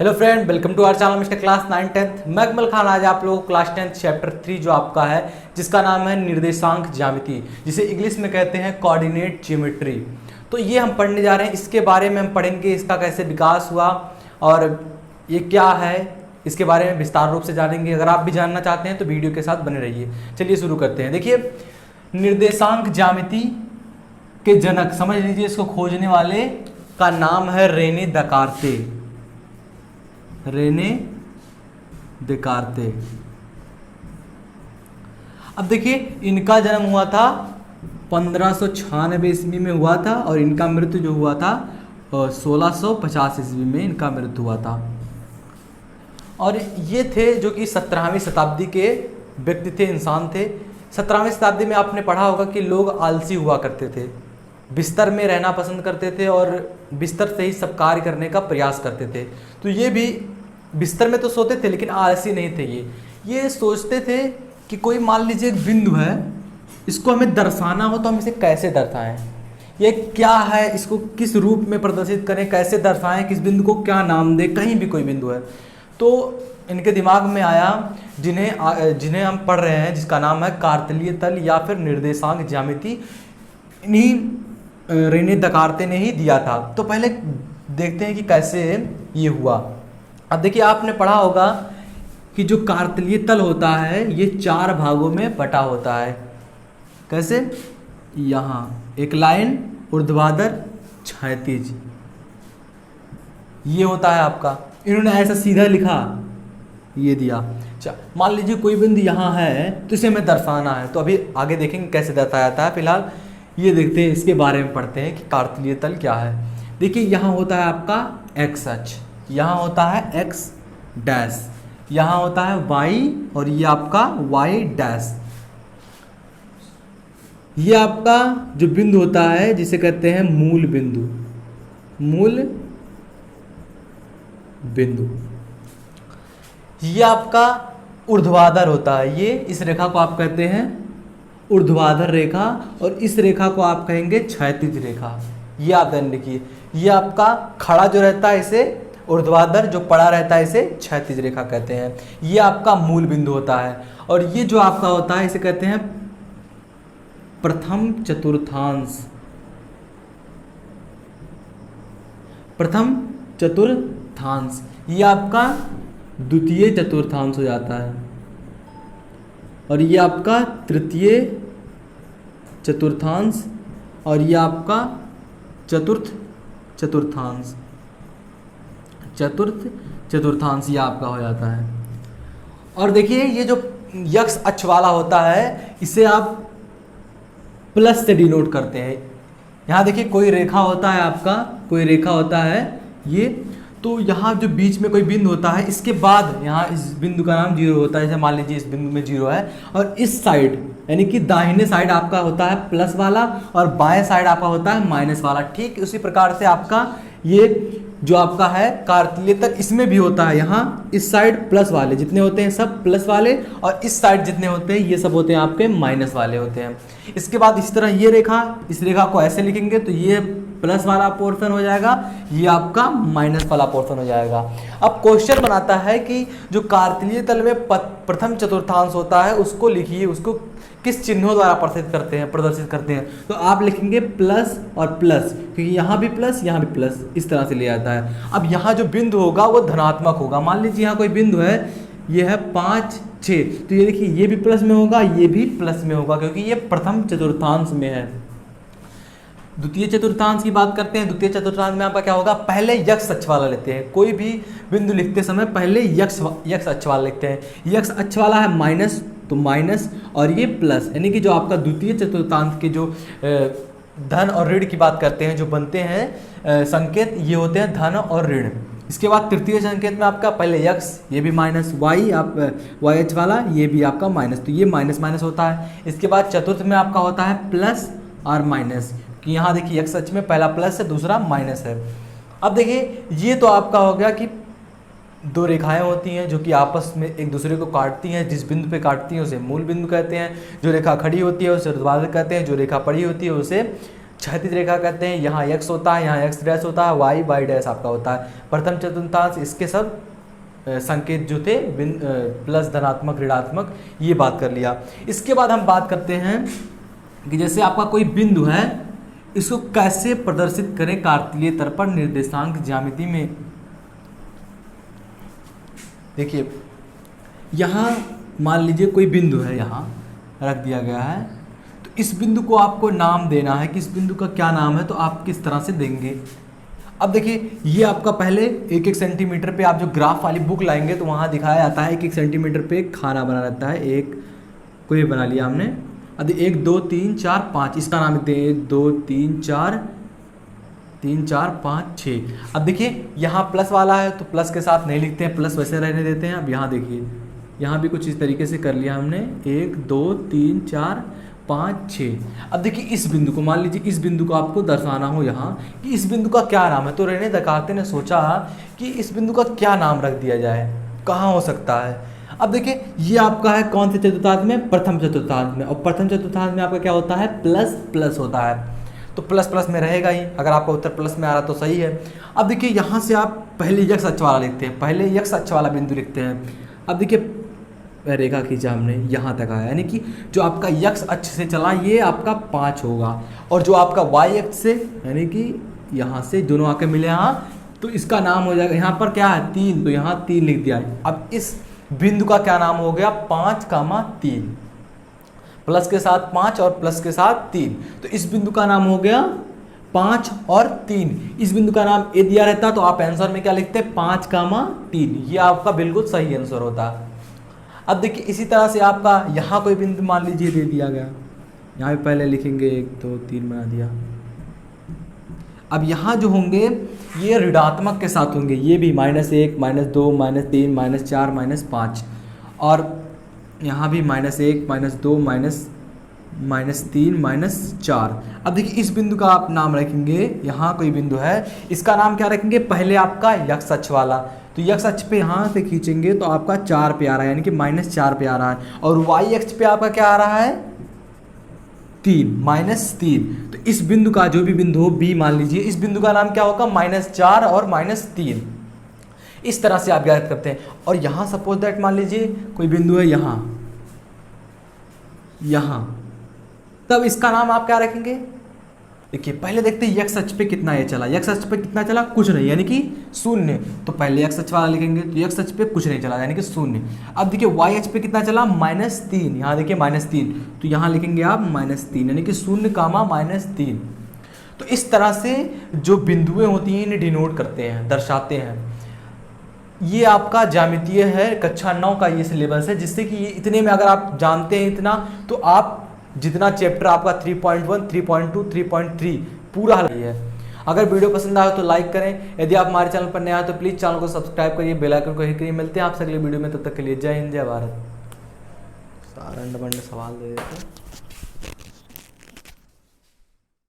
Hello friend, welcome to our channel mister class 9th मैं अकमल खान। आज आप लोगों को क्लास 10th चैप्टर 3 जो आपका है, जिसका नाम है निर्देशांक ज्यामिति, जिसे इंग्लिश में कहते हैं कोऑर्डिनेट ज्योमेट्री। तो ये हम पढ़ने जा रहे हैं। इसके बारे में हम पढ़ेंगे, इसका कैसे विकास हुआ और ये क्या है, इसके बारे में विस्तार रूप से जानेंगे। अगर आप भी जानना चाहते हैं तो वीडियो के साथ बने रहिए। चलिए शुरू करते हैं। देखिए, निर्देशांक ज्यामिति के जनक समझ लीजिए, इसको खोजने वाले का नाम है रेने दकार्ते। रेने देकार्ते। अब देखिए, इनका जन्म हुआ था 1596 ईस्वी में हुआ था और इनका मृत्यु जो हुआ था 1650 ईस्वी में इनका मृत्यु हुआ था। और ये थे जो कि 17वीं शताब्दी के व्यक्ति थे, इंसान थे। 17वीं शताब्दी में आपने पढ़ा होगा कि लोग आलसी हुआ करते थे, बिस्तर में रहना पसंद करते थे और बिस्तर से ही सब कार्य करने का प्रयास करते थे। तो ये भी बिस्तर में तो सोते थे लेकिन आलसी नहीं थे। ये सोचते थे कि कोई मान लीजिए एक बिंदु है, इसको हमें दर्शाना हो तो हम इसे कैसे दर्शाएं, ये क्या है, इसको किस रूप में प्रदर्शित करें, कैसे दर्शाएं, किस बिंदु को क्या नाम दें। कहीं भी कोई बिंदु है तो इनके दिमाग में आया, जिन्हें हम पढ़ रहे हैं, जिसका नाम है कार्तलीय तल या फिर निर्देशांक ज्यामिति। इन्हीं रेने दकार्ते ने ही दिया था। तो पहले देखते हैं कि कैसे ये हुआ। अब देखिए, आपने पढ़ा होगा कि जो कार्तलीय तल होता है ये 4 भागों में बटा होता है। कैसे? यहाँ एक लाइन, ऊर्ध्वाधर, क्षैतिज, ये होता है आपका। इन्होंने ऐसा सीधा लिखा, ये दिया। अच्छा, मान लीजिए कोई बिंदु यहाँ है तो इसे हमें दर्शाना है। तो अभी आगे देखेंगे कैसे दर्शाया जाता है। फिलहाल ये देखते हैं, इसके बारे में पढ़ते हैं कि कार्तलीय तल क्या है। देखिए, यहाँ होता है आपका एक्स अक्ष, यहाँ होता है एक्स डैश, यहाँ होता है वाई और ये आपका वाई डैश। ये आपका जो बिंदु होता है जिसे कहते हैं मूल बिंदु, मूल बिंदु। ये आपका ऊर्ध्वाधर होता है। ये इस रेखा को आप कहते हैं ऊर्ध्वाधर रेखा और इस रेखा को आप कहेंगे क्षैतिज रेखा। ये आप ध्यान रखिए, ये आपका खड़ा जो रहता है इसे ऊर्ध्वाधर, जो पड़ा रहता है इसे क्षैतिज रेखा कहते हैं। ये आपका मूल बिंदु होता है। और ये जो आपका होता है इसे कहते हैं प्रथम चतुर्थांश। प्रथम चतुर्थांश, ये आपका द्वितीय चतुर्थांश हो जाता है और ये आपका तृतीय चतुर्थांश और ये आपका चतुर्थ चतुर्थांश। चतुर्थ चतुर्थांश ये आपका हो जाता है। और देखिए, ये जो यक्ष अक्ष वाला होता है इसे आप प्लस से डिनोट करते हैं। यहाँ देखिए, कोई रेखा होता है आपका, कोई रेखा होता है ये, तो यहाँ जो बीच में कोई बिंदु होता है, इसके बाद यहाँ इस बिंदु का नाम 0 होता है। जैसे मान लीजिए इस बिंदु में 0 है और इस साइड यानी कि दाहिने साइड आपका होता है प्लस वाला और बाएं साइड आपका होता है माइनस वाला। ठीक उसी प्रकार से आपका ये जो आपका है कार्तलीय तल, इसमें भी होता है। यहाँ इस साइड प्लस वाले जितने होते हैं सब प्लस वाले और इस साइड जितने होते हैं ये सब होते हैं आपके माइनस वाले होते हैं। इसके बाद इस तरह ये रेखा, इस रेखा को ऐसे लिखेंगे तो ये प्लस वाला पोर्शन हो जाएगा, ये आपका माइनस वाला पोर्शन हो जाएगा। अब क्वेश्चन बनाता है कि जो कार्तलीय तल में प्रथम चतुर्थांश होता है उसको लिखिए, उसको किस चिन्हों द्वारा प्रदर्शित करते हैं। तो आप लिखेंगे प्लस और प्लस, क्योंकि यहाँ भी प्लस यहाँ भी प्लस, इस तरह से ले आता है। अब यहाँ जो बिंदु होगा वो धनात्मक होगा। मान लीजिए यहाँ कोई बिंदु है, ये है 5, 6, तो ये देखिए ये भी प्लस में होगा, ये भी प्लस में होगा, क्योंकि ये प्रथम चतुर्थांश में है। द्वितीय चतुर्थांश की बात करते हैं। द्वितीय चतुर्थांश में आपका क्या होगा, पहले यक्ष अक्ष वाला लेते हैं। कोई भी बिंदु लिखते समय पहले यक्ष अक्ष वाला लिखते हैं। यक्ष अक्ष वाला है माइनस, तो माइनस और ये प्लस, यानी कि जो आपका द्वितीय चतुर्थांश के जो धन और ऋण की बात करते हैं, जो बनते हैं संकेत, ये होते हैं धन और ऋण। इसके बाद तृतीय संकेत में आपका पहले यक्ष, ये भी माइनस, वाई आप वाई एच वाला, ये भी आपका माइनस, तो ये माइनस माइनस होता है। इसके बाद चतुर्थ में आपका होता है प्लस और माइनस, कि यहाँ देखिए यक्ष अक्ष में पहला प्लस है, दूसरा माइनस है। अब देखिए, ये तो आपका हो गया कि 2 रेखाएं होती हैं जो कि आपस में एक दूसरे को काटती हैं। जिस बिंदु पे काटती हैं उसे मूल बिंदु कहते हैं। जो रेखा खड़ी होती है उसे ऊर्ध्वाधर कहते हैं। जो रेखा पड़ी होती है उसे क्षैतिज रेखा कहते हैं, यहाँ x होता है, यहाँ x डैश होता है, y डैश आपका होता है। प्रथम चतुर्थांश इसके सब संकेत जो थे प्लस, धनात्मक, ऋणात्मक, ये बात कर लिया। इसके बाद हम बात करते हैं कि जैसे आपका कोई बिंदु है, इसको कैसे प्रदर्शित करें कार्तीय तल पर निर्देशांक ज्यामिति में। देखिए यहाँ मान लीजिए कोई बिंदु है, यहाँ रख दिया गया है, तो इस बिंदु को आपको नाम देना है कि इस बिंदु का क्या नाम है, तो आप किस तरह से देंगे। अब देखिए ये आपका पहले 1-1 सेंटीमीटर पे आप जो ग्राफ वाली बुक लाएंगे तो वहाँ दिखाया जाता है 1-1 सेंटीमीटर पे खाना बना रहता है। एक को ये बना लिया हमने, अब 1 2 3 4 5 इसका नाम लिखते हैं 1 2 3 4 3 4 5 6। अब देखिए यहाँ प्लस वाला है तो प्लस के साथ नहीं लिखते हैं, प्लस वैसे रहने देते हैं। अब यहाँ देखिए यहाँ भी कुछ इस तरीके से कर लिया हमने 1 2 3 4 5 6। अब देखिए इस बिंदु को मान लीजिए, इस बिंदु को आपको दर्शाना हो यहाँ कि इस बिंदु का क्या नाम है, तो रेने देकार्ते ने सोचा कि इस बिंदु का क्या नाम रख दिया जाए, कहाँ हो सकता है। अब देखिए ये आपका है कौन से चतुर्थांश में, प्रथम चतुर्थांश में, और प्रथम चतुर्थांश में आपका क्या होता है, प्लस प्लस होता है, तो प्लस प्लस में रहेगा ही। अगर आपका उत्तर प्लस में आ रहा तो सही है। अब देखिए यहाँ से आप पहले यक्ष अक्ष वाला लिखते हैं, पहले यक्ष अक्ष वाला बिंदु लिखते हैं। अब देखिए रेखा खींचा हमने, यहाँ तक आया, यानी कि जो आपका यक्ष अक्ष से चला ये आपका 5 होगा, और जो आपका वाई अक्ष से यानी कि यहाँ से दोनों आके मिले यहाँ, तो इसका नाम हो जाएगा, यहाँ पर क्या है 3, तो यहाँ 3 लिख दिया। अब इस बिंदु का क्या नाम हो गया, 5,3, प्लस के साथ 5 और प्लस के साथ 3, तो इस बिंदु का नाम हो गया 5 और 3। इस बिंदु का नाम ए दिया रहता तो आप आंसर में क्या लिखते, 5,3, ये आपका बिल्कुल सही आंसर होता। अब देखिए इसी तरह से आपका यहाँ कोई बिंदु मान लीजिए दे दिया गया, यहाँ भी पहले लिखेंगे 1 2 3 बना दिया। अब यहाँ जो होंगे ये ऋणात्मक के साथ होंगे, ये भी -1 -2 -3 -4 -5, और यहाँ भी -1 -2 -3 -4। अब देखिए इस बिंदु का आप नाम रखेंगे, यहाँ कोई बिंदु है, इसका नाम क्या रखेंगे, पहले आपका यक्ष अक्ष वाला, तो यक्ष अक्ष पे यहाँ से खींचेंगे तो आपका 4 पे आ रहा है, यानी कि -4 पे आ रहा है, और वाई अक्ष पे आपका क्या आ रहा है, 3 -3। तो इस बिंदु का जो भी बिंदु हो बी मान लीजिए, इस बिंदु का नाम क्या होगा, -4 और -3। इस तरह से आप ज्ञात करते हैं। और यहाँ सपोज दैट मान लीजिए कोई बिंदु है यहाँ, तब इसका नाम आप क्या रखेंगे, देखिए पहले देखते हैं यक्ष अक्ष पे कितना ये चला, यक्ष अक्ष पे कितना चला, कुछ नहीं, यानी कि 0, तो पहले यक्ष अक्ष वाला लिखेंगे, तो यक्ष अक्ष पे कुछ नहीं चला यानी कि 0। अब देखिए वाई अक्ष पे कितना चला, -3, यहाँ देखिए -3, तो यहाँ लिखेंगे आप -3, यानी कि 0, -3। तो इस तरह से जो बिंदुएं होती हैं इन्हें डिनोट करते हैं, दर्शाते हैं। ये आपका ज्यामितीय है, कक्षा 9 का ये सिलेबस है, जिससे कि इतने में अगर आप जानते हैं इतना, तो आप जितना चैप्टर आपका 3.1, 3.2, 3.3 पूरा हल है। अगर वीडियो पसंद आया तो लाइक करें, यदि आप हमारे चैनल पर नए आए तो प्लीज़ चैनल को सब्सक्राइब करिए, बेल आइकन को हिट करिए। मिलते हैं आपसे अगले वीडियो में, तब तक के लिए जय हिंद जय भारत। सारा अंड बंड सवाल दे देते हैं।